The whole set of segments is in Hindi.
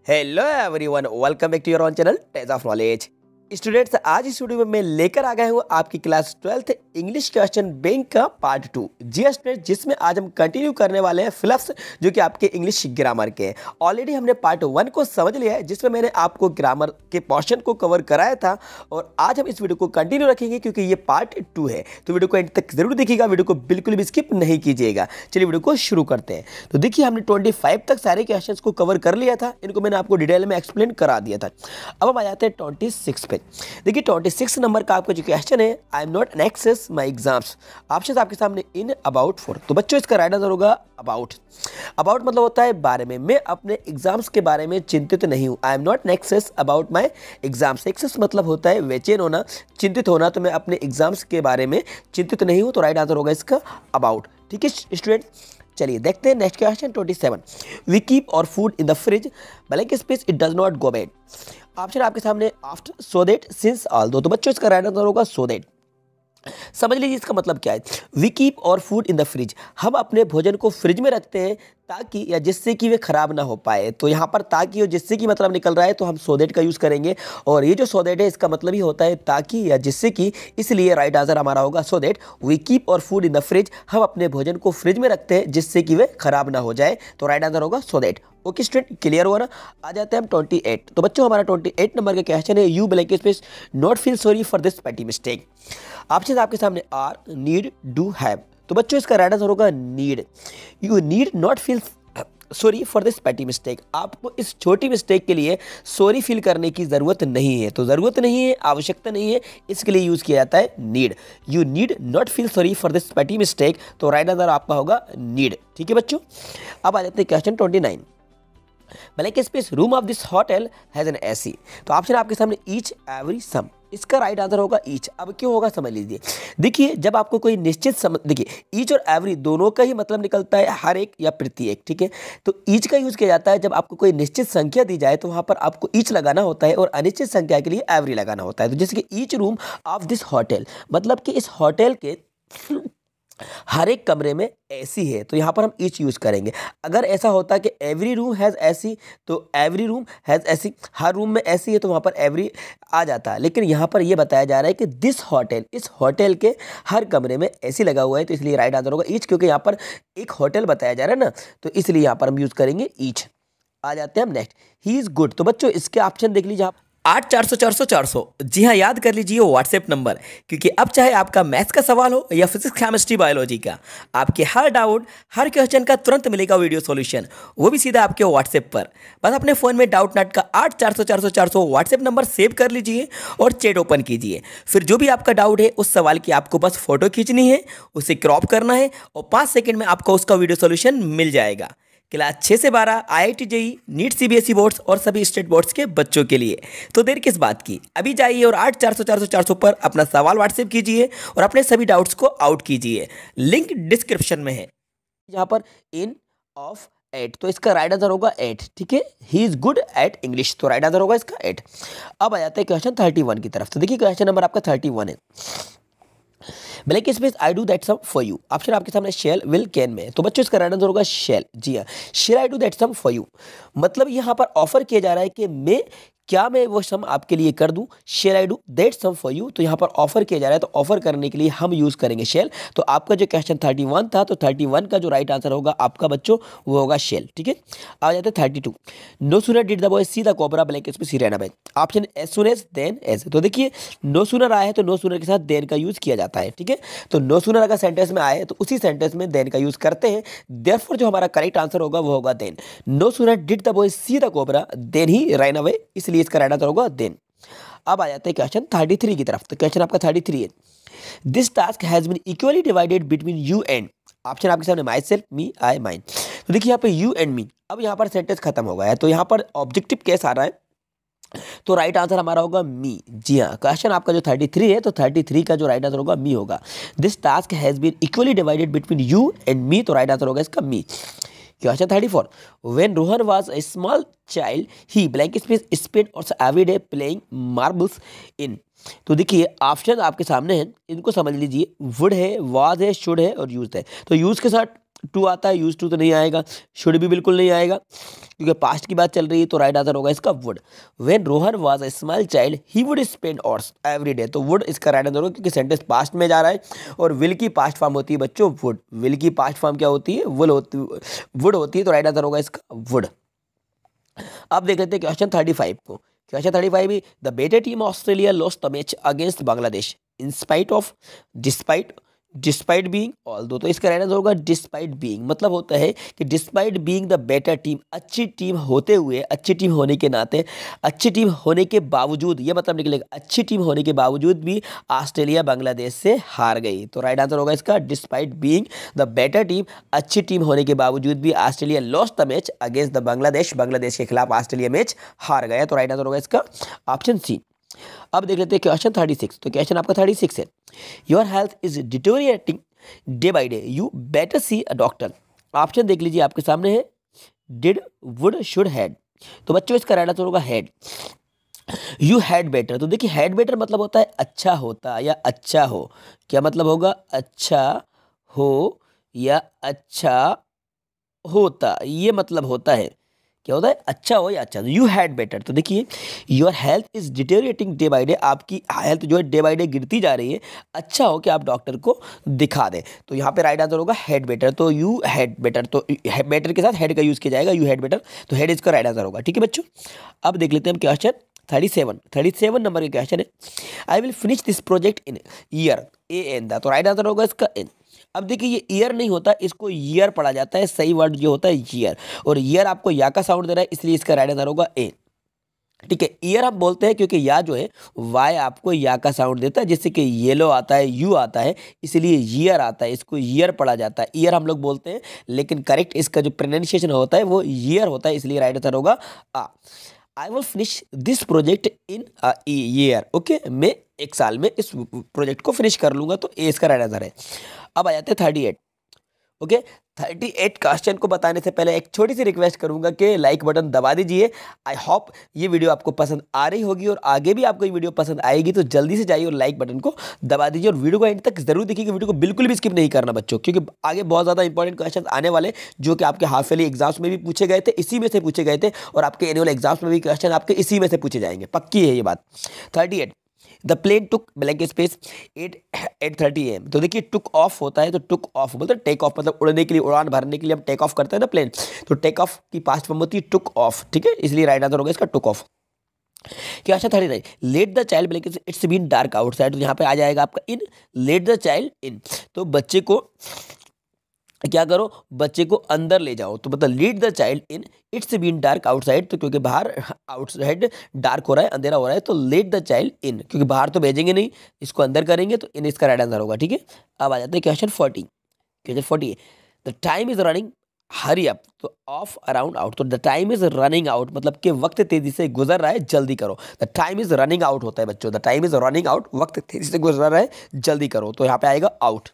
Hello everyone, welcome back to your own channel Tej of knowledge. Students, आज इस वीडियो में मैं लेकर आ गया हूँ आपकी class 12th English question bank का पार्ट 2। जी स्टूडेंट, जिसमें आज हम कंटिन्यू करने वाले हैं फिलप्स, जो कि आपके इंग्लिश ग्रामर के हैं। ऑलरेडी हमने पार्ट 1 को समझ लिया है, जिसमें मैंने आपको ग्रामर के पोर्शन को कवर कराया था, और आज हम इस वीडियो को कंटिन्यू रखेंगे क्योंकि ये पार्ट 2 है। तो वीडियो को एंड तक जरूर देखिएगा, वीडियो को बिल्कुल भी स्किप नहीं कीजिएगा। चलिए वीडियो को शुरू करते हैं। तो देखिए, हमने 25 तक सारे क्वेश्चंस को कवर कर लिया था, इनको मैंने आपको डिटेल में एक्सप्लेन करा दिया था। अब हम आ जाते हैं 26 पे। देखिए 26 नंबर का आपका जो क्वेश्चन है, I am not an access my exams. Option आपके सामने इन, अबाउट, फॉर। तो बच्चों इसका राइट आंसर होगा अबाउट। अबाउट मतलब होता है बारे में, मैं अपने एग्जाम्स के बारे में चिंतित नहीं हूँ। I am not an access about my exams. Access मतलब होता है बेचैन होना, चिंतित होना। तो मैं अपने एग्जाम्स के बारे में चिंतित नहीं हूँ, तो राइट आंसर होगा इसका अबाउट। ठीक है स्टूडेंट, चलिए देखते हैं नेक्स्ट क्वेश्चन 27। वी कीप और food in the fridge, blank space, it does not go bad. Option आपके सामने after, so that, since, although. तो बच्चों इसका राइट आंसर होगा सो दैट। समझ लीजिए इसका मतलब क्या है। वी कीप और फूड इन द फ्रिज, हम अपने भोजन को फ्रिज में रखते हैं ताकि या जिससे कि वे खराब ना हो पाए। तो यहाँ पर ताकि और जिससे कि मतलब निकल रहा है, तो हम सो दैट का यूज़ करेंगे। और ये जो सो दैट है, इसका मतलब ही होता है ताकि या जिससे कि, इसलिए राइट आंसर हमारा होगा सो दैट। वी कीप और फूड इन द फ्रिज, हम अपने भोजन को फ्रिज में रखते हैं जिससे कि वे खराब ना हो जाए। तो राइट आंसर होगा so that. Okay student, clear हुआ ना। आ जाते हैं हम 28। तो बच्चों हमारा 28 नंबर का क्वेश्चन है, you blank space not feel sorry for this पेटी मिस्टेक। ऑप्शन आपके सामने आर, नीड, डू, हैव। तो बच्चों इसका राइट आंसर होगा need. You need not feel sorry for this पेटी मिस्टेक। आपको इस छोटी मिस्टेक के लिए सॉरी फील करने की ज़रूरत नहीं है। तो ज़रूरत नहीं है, आवश्यकता नहीं है, इसके लिए यूज़ किया जाता है need. You need not feel sorry for this पेटी मिस्टेक। तो राइट आंसर आपका होगा नीड। ठीक है बच्चों, अब आ जाते हैं question 29। Blank space room of this hotel has an AC. तो ऑप्शन आपके सामने ईच, एवरी, सम। इसका राइट आंसर होगा ईच। अब क्यों होगा समझ लीजिए। देखिए, जब आपको कोई निश्चित देखिए, ईच और एवरी दोनों का ही मतलब निकलता है हर एक या प्रत्येक। ठीक है, तो ईच का यूज किया जाता है जब आपको कोई निश्चित संख्या दी जाए, तो वहां पर आपको ईच लगाना होता है, और अनिश्चित संख्या के लिए एवरी लगाना होता है। तो जैसे कि each room of this hotel, मतलब कि इस होटल के हर एक कमरे में एसी है, तो यहाँ पर हम ईच यूज करेंगे। अगर ऐसा होता कि एवरी रूम हैज़ एसी, तो every room has AC, her room में एसी है, तो वहाँ पर एवरी आ जाता है। लेकिन यहाँ पर यह बताया जा रहा है कि दिस होटल, इस होटल के हर कमरे में एसी लगा हुआ है, तो इसलिए राइट आंसर होगा ईच, क्योंकि यहाँ पर एक होटल बताया जा रहा है ना, तो इसलिए यहाँ पर हम यूज करेंगे ईच। आ जाते हैं हम नेक्स्ट, ही इज गुड। तो बच्चों इसके ऑप्शन देख लीजिए आप, 8 400 400 400। जी हाँ, याद कर लीजिए व्हाट्सएप नंबर, क्योंकि अब चाहे आपका मैथ्स का सवाल हो या फिजिक्स, केमिस्ट्री, बायोलॉजी का, आपके हर डाउट, हर क्वेश्चन का तुरंत मिलेगा वीडियो सॉल्यूशन, वो भी सीधा आपके व्हाट्सएप पर। बस अपने फ़ोन में डाउट नट का 8 400 400 400 व्हाट्सएप नंबर सेव कर लीजिए और चैट ओपन कीजिए। फिर जो भी आपका डाउट है, उस सवाल की आपको बस फोटो खींचनी है, उसे क्रॉप करना है, और 5 सेकंड में आपको उसका वीडियो सॉल्यूशन मिल जाएगा। क्लास 6 से 12 IIT JEE NEET CBSE boards और सभी स्टेट बोर्ड्स के बच्चों के लिए। तो देर किस बात की, अभी जाइए और 8 400 400 400 पर अपना सवाल व्हाट्सएप कीजिए और अपने सभी डाउट्स को आउट कीजिए। लिंक डिस्क्रिप्शन में है। यहाँ पर इन, ऑफ, एट, तो इसका राइट आंसर होगा 8। ठीक है, he is good at English, तो राइट आंसर होगा इसका 8। अब आ जाता है क्वेश्चन 31 की तरफ। तो देखिए क्वेश्चन नंबर आपका 31 है, blank space I do that sum for you. Option आपके सामने शेल, विल, कैन में। तो बच्चों इसका राइट आंसर होगा शेल। जी हाँ, shall I do that sum for you, मतलब यहाँ पर ऑफर किया जा रहा है कि मैं वो सम आपके लिए कर दूं। Shall I do that sum for you, तो यहाँ पर ऑफर किया जा रहा है, तो ऑफर करने के लिए हम यूज करेंगे शेल। तो आपका जो क्वेश्चन 31 था, तो 31 का जो राइट आंसर होगा आपका बच्चों, वो होगा शेल। ठीक है, आ जाते हैं 32। No sooner did the boy see the cobra, blank space ही रहना भाई। Option as soon as, then as. तो देखिए, नो सूनर आया है, तो नो सूनर के साथ देन का यूज किया जाता है। ठीक है, तो नो सूनर अगर सेंटेंस में आए, तो उसी सेंटेंस में देन का यूज करते हैं। देयरफॉर जो हमारा करेक्ट आंसर होगा वो होगा then. No sooner did the boy see the cobra, then he run away, इसलिए इसका राइट आंसर होगा देन। अब आ जाते हैं क्वेश्चन 33 की तरफ। तो क्वेश्चन आपका 33 है, this task has been equally divided between you and. Option आपके सामने my self, me, I, mine. तो देखिए यहाँ पे यू एंड मी, अब यहाँ पर सेंटेंस खत्म हो गया है, तो यहाँ पर ऑब्जेक्टिव केस आ रहा है, तो राइट आंसर हमारा होगा मी। जी हाँ, क्वेश्चन आपका जो 33 है, तो 33 का जो राइट आंसर होगा मी होगा। This task has been equally divided between you and me, तो राइट आंसर होगा इसका me. Question 34, when Rohan was a small child he blank space spend also every day playing marbles in. तो देखिए ऑप्शन आपके सामने हैं, इनको समझ लीजिए। वुड है, वाज है, शुड है और यूज्ड है। तो यूज के साथ टू आता है, यूज टू तो नहीं आएगा, शुड भी बिल्कुल नहीं आएगा क्योंकि पास्ट की बात चल रही है, तो राइट आंसर होगा इसका would. When Rohan was a small child he would spend hours every day, तो वुड इसका राइट आंसर होगा क्योंकि सेंटेंस पास्ट में जा रहा है और विल की पास्ट फॉर्म होती है बच्चों वुड। विल की पास्ट फॉर्म क्या होती है? वुड होती है, तो राइट आंसर होगा इसका वुड। अब देख लेते हैं क्वेश्चन 35 को। क्वेश्चन 35 है the better team Australia lost the match against Bangladesh in spite of, despite being although, तो इसका राइट आंसर होगा डिस्पाइट बीइंग। मतलब होता है कि despite being the better team, अच्छी टीम होते हुए, अच्छी टीम होने के नाते, अच्छी टीम होने के बावजूद, ये मतलब निकलेगा अच्छी टीम होने के बावजूद भी ऑस्ट्रेलिया बांग्लादेश से हार गई, तो राइट आंसर होगा इसका despite being the better team, अच्छी टीम होने के बावजूद भी Australia lost the match against the Bangladesh, Bangladesh के खिलाफ ऑस्ट्रेलिया मैच हार गया, तो राइट आंसर होगा इसका ऑप्शन सी। अब देख लेते हैं क्वेश्चन 36, तो क्वेश्चन आपका 36 है your health is deteriorating day by day you better C a doctor. Option देख लीजिए आपके सामने है, डिड, वुड, शुड, हैड, तो बच्चों इसका राइट आंसर होगा हैड। यू हैड बेटर, तो देखिए हैड बेटर मतलब होता है अच्छा होता या अच्छा हो, क्या मतलब होगा? अच्छा हो या अच्छा होता, ये मतलब होता है, क्या होता है? अच्छा हो या अच्छा। यू हैड बेटर, तो देखिए your health is deteriorating day by day, आपकी हेल्थ जो है डे बाय डे गिरती जा रही है, अच्छा हो कि आप डॉक्टर को दिखा दें, तो यहाँ पे राइट आंसर होगा हैड बेटर। तो यू हैड बेटर, तो बेटर के साथ हेड का यूज किया जाएगा, यू हैड बेटर, तो हेड इसका राइट आंसर होगा। ठीक है बच्चों, अब देख लेते हैं हम क्वेश्चन 37 नंबर के क्वेश्चन है I will finish this project in year a an the, तो राइट आंसर होगा इसका एन। अब देखिए ये ईयर नहीं होता, इसको ईयर पढ़ा जाता है, सही वर्ड जो होता है ईयर, और ईयर आपको या का साउंड दे रहा है इसलिए इसका राइट आंसर होगा ए। ठीक है, ईयर हम बोलते हैं क्योंकि या जो है वाई आपको या का साउंड देता है, जिससे कि येलो आता है, यू आता है, इसलिए ईयर आता है, इसको ईयर पढ़ा जाता है, ईयर हम लोग बोलते हैं, लेकिन करेक्ट इसका जो प्रोनाउंसिएशन होता है वो ईयर होता है, इसलिए राइट आंसर होगा A. I will finish this project in a year, okay, मैं एक साल में इस प्रोजेक्ट को फिनिश कर लूंगा, तो ए इसका राइट आंसर है। अब आ जाते हैं 38, ओके। 38 क्वेश्चन को बताने से पहले एक छोटी सी रिक्वेस्ट करूंगा कि लाइक बटन दबा दीजिए। आई होप ये वीडियो आपको पसंद आ रही होगी और आगे भी आपको ये वीडियो पसंद आएगी, तो जल्दी से जाइए और लाइक बटन को दबा दीजिए और वीडियो को एंड तक जरूर देखिए, वीडियो को बिल्कुल भी स्किप नहीं करना बच्चों, क्योंकि आगे बहुत ज़्यादा इंपॉर्टेंट क्वेश्चन आने वाले जो कि आपके हाफ ईयरली एग्जाम्स में भी पूछे गए थे, इसी में से पूछे गए थे, और आपके एनुअल एग्जाम्स में भी क्वेश्चन आपके इसी में से पूछे जाएंगे, पक्की है ये बात। 38 the plane took blank space 8:30 AM, तो देखिए टुक ऑफ होता है, तो टुक ऑफ बोलते हैं टेक ऑफ, मतलब उड़ने के लिए, उड़ान भरने के लिए हम टेक ऑफ करते हैं ना प्लेन, तो टेक ऑफ की पास्ट फॉर्म होती है टुक ऑफ, ठीक है, इसलिए राइट आंसर होगा इसका टुक ऑफ। क्या अच्छा 39 let the child blank it's been dark outside, तो यहाँ पे आ जाएगा आपका in, let the child in, तो बच्चे को क्या करो, बच्चे को अंदर ले जाओ, तो मतलब lead the child in it's been dark outside, तो क्योंकि बाहर आउटसाइड डार्क हो रहा है, अंधेरा हो रहा है, तो लेट द चाइल्ड इन, क्योंकि बाहर तो भेजेंगे नहीं, इसको अंदर करेंगे, तो इन इसका राइट आंसर होगा। ठीक है, अब आ जाते हैं question 40। Question 40 the time is running hurry up, तो ऑफ अराउंड आउट, तो the time is running out मतलब कि वक्त तेजी से गुजर रहा है, जल्दी करो। The time is running out होता है बच्चों, the time is running out, वक्त तेजी से गुजर रहा है, जल्दी करो, तो यहाँ पे आएगा आउट।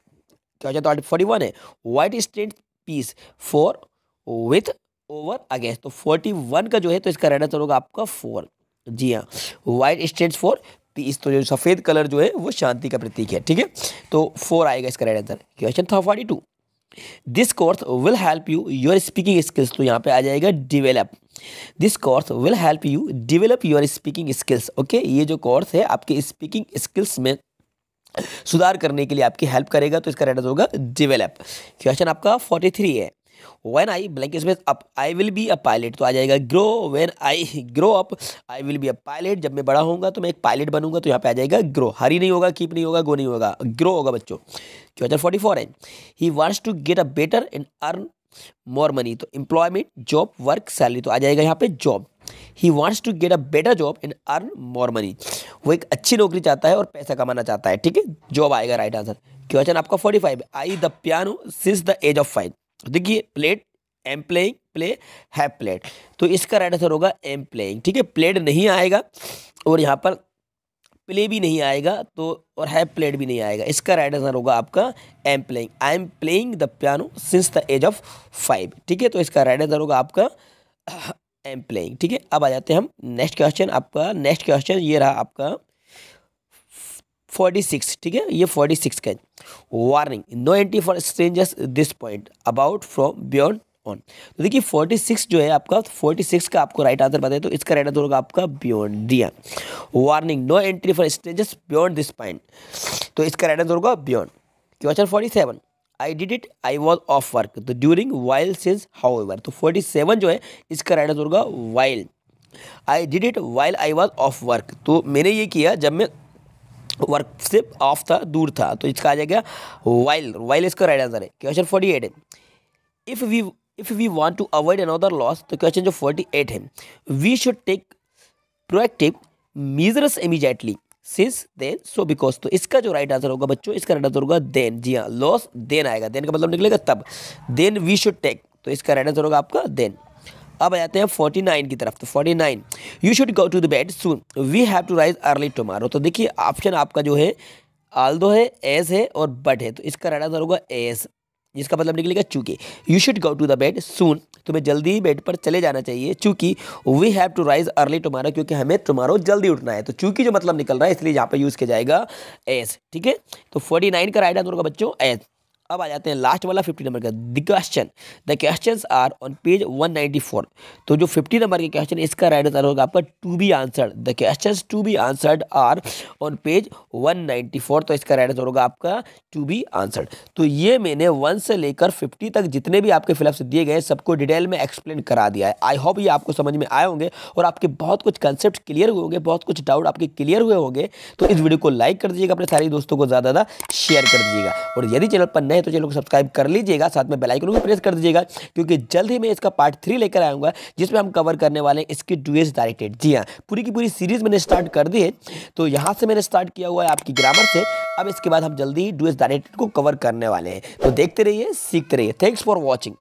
क्वेश्चन 41 है white stand piece for with over against, तो 41 का जो है तो इसका राइट आंसर होगा आपका 4। जी हाँ, व्हाइट स्टैंड्स फॉर पीस, तो जो सफेद कलर जो है वो शांति का प्रतीक है। ठीक है, तो 4 आएगा इसका राइट आंसर। क्वेश्चन था 42 this course will help you your speaking skills, तो यहाँ पे आ जाएगा develop, this course will help you develop your speaking skills. Okay, ये जो कोर्स है आपके स्पीकिंग स्किल्स में सुधार करने के लिए आपकी हेल्प करेगा, तो इसका राइट आंसर होगा डेवलप। क्वेश्चन आपका 43 है when I blank space up I will be a pilot, तो आ जाएगा grow, when I grow up I will be a pilot, जब मैं बड़ा होऊंगा तो मैं एक पायलट बनूंगा, तो यहाँ पे आ जाएगा ग्रो, हरी नहीं होगा, कीप नहीं होगा, गो नहीं होगा, ग्रो होगा बच्चों। क्वेश्चन 44 है he wants to get a better and earn more money, तो एम्प्लॉयमेंट, जॉब, वर्क, सैलरी, तो आ जाएगा यहाँ पे job. He wants to get a better job and earn more money, वो एक अच्छी नौकरी चाहता है और पैसा कमाना चाहता है। ठीक है, जॉब आएगा राइट आंसर। क्वेश्चन आपका 45 I the piano since the age of 5, देखिए played, am playing, play, have played, तो इसका राइट आंसर होगा एम प्लेइंग। ठीक है, प्लेड नहीं आएगा और यहाँ पर प्ले भी नहीं आएगा, तो और हैव प्लेड भी नहीं आएगा, इसका राइट आंसर होगा आपका am playing. I am playing the piano since the age of 5। ठीक है, तो इसका राइट आंसर होगा आपका एम प्लेइंग। ठीक है, अब आ जाते हैं हम नेक्स्ट क्वेश्चन। आपका नेक्स्ट क्वेश्चन ये रहा आपका 46, ठीक है, ये 46 का है। Warning, no entry for strangers this point about from beyond on. तो देखिए 46 जो है आपका, 46 का आपको राइट आंसर बताए तो इसका राइट आंसर होगा आपका बियॉन्ड, दिया। Warning, no entry for strangers beyond this point, तो इसका राइट आंसर होगा beyond. Question 47, I did it I was off work, तो ड्यूरिंग वाइल सिंस हाउएवर, तो 47 जो है इसका राइट आंसर होगा while. I did it while I was off work, तो मैंने ये किया जब मैं वर्क से ऑफ था, दूर था, तो इसका आ जाएगा वाइल, वाइल इसका राइट आंसर है। क्वेश्चन 48 है, if we want to avoid another loss, तो क्वेश्चन जो 48 है, we should take proactive measures immediately since then so because, तो इसका जो राइट आंसर होगा बच्चों, इसका राइट आंसर होगा देन। जी हाँ, लॉस देन आएगा, देन का मतलब निकलेगा तब, देन वी शुड टेक, तो इसका राइट आंसर होगा आपका देन। अब आ जाते हैं 49 की तरफ। तो 49, you should go to the bed soon, we have to rise early tomorrow. तो देखिए ऑप्शन आपका जो है आल्दो है, एज है और बट है, तो इसका राइट आंसर होगा एज, जिसका मतलब निकलेगा चूंकि। You should go to the bed soon, तुम्हें जल्दी ही बेड पर चले जाना चाहिए, चूंकि we have to rise early tomorrow, क्योंकि हमें टुमारो जल्दी उठना है। तो चूंकि जो मतलब निकल रहा है इसलिए यहाँ पे यूज किया जाएगा एज, ठीक है। तो 49 का राइट आंसर होगा बच्चों एज। अब आ जाते हैं लास्ट वाला 50 नंबर का, the questions are on page 194। तो जो 50 नंबर के क्वेश्चन, इसका राइट आंसर होगा आपका to be answered, the questions to be answered are on page 194, तो इसका राइट आंसर होगा आपका टू बी आंसर्ड। तो ये मैंने 1 से लेकर 50 तक जितने भी आपके फिलअप्स दिए गए सबको डिटेल में एक्सप्लेन करा दिया है। आई होप ये आपको समझ में आए होंगे और आपके बहुत कुछ कंसेप्ट क्लियर हुए होंगे, बहुत कुछ डाउट आपके क्लियर हुए होंगे। तो इस वीडियो को लाइक कर दीजिएगा, अपने सारे दोस्तों को ज़्यादा ज़्यादा शेयर कर दीजिएगा, और यदि चैनल पर नए तो चैनल को सब्सक्राइब कर लीजिएगा, साथ में बेल आइकन को प्रेस कर दीजिएगा, क्योंकि जल्द ही मैं इसका पार्ट 3 लेकर आऊंगा, जिसमें हम कवर करने वाले हैं इसकी डुएट्स डायरेक्टेड। जी हाँ, पूरी की पूरी सीरीज मैंने स्टार्ट कर दी है। तो यहाँ से मैंने स्टार्ट किया हुआ है आपकी ग्रामर से, अब इसके बाद हम जल्दी ही डुएट्स डायरेक्टेड को कवर करने वाले हैं। तो देखते रहिए, सीखते रहिए। Thanks for watching.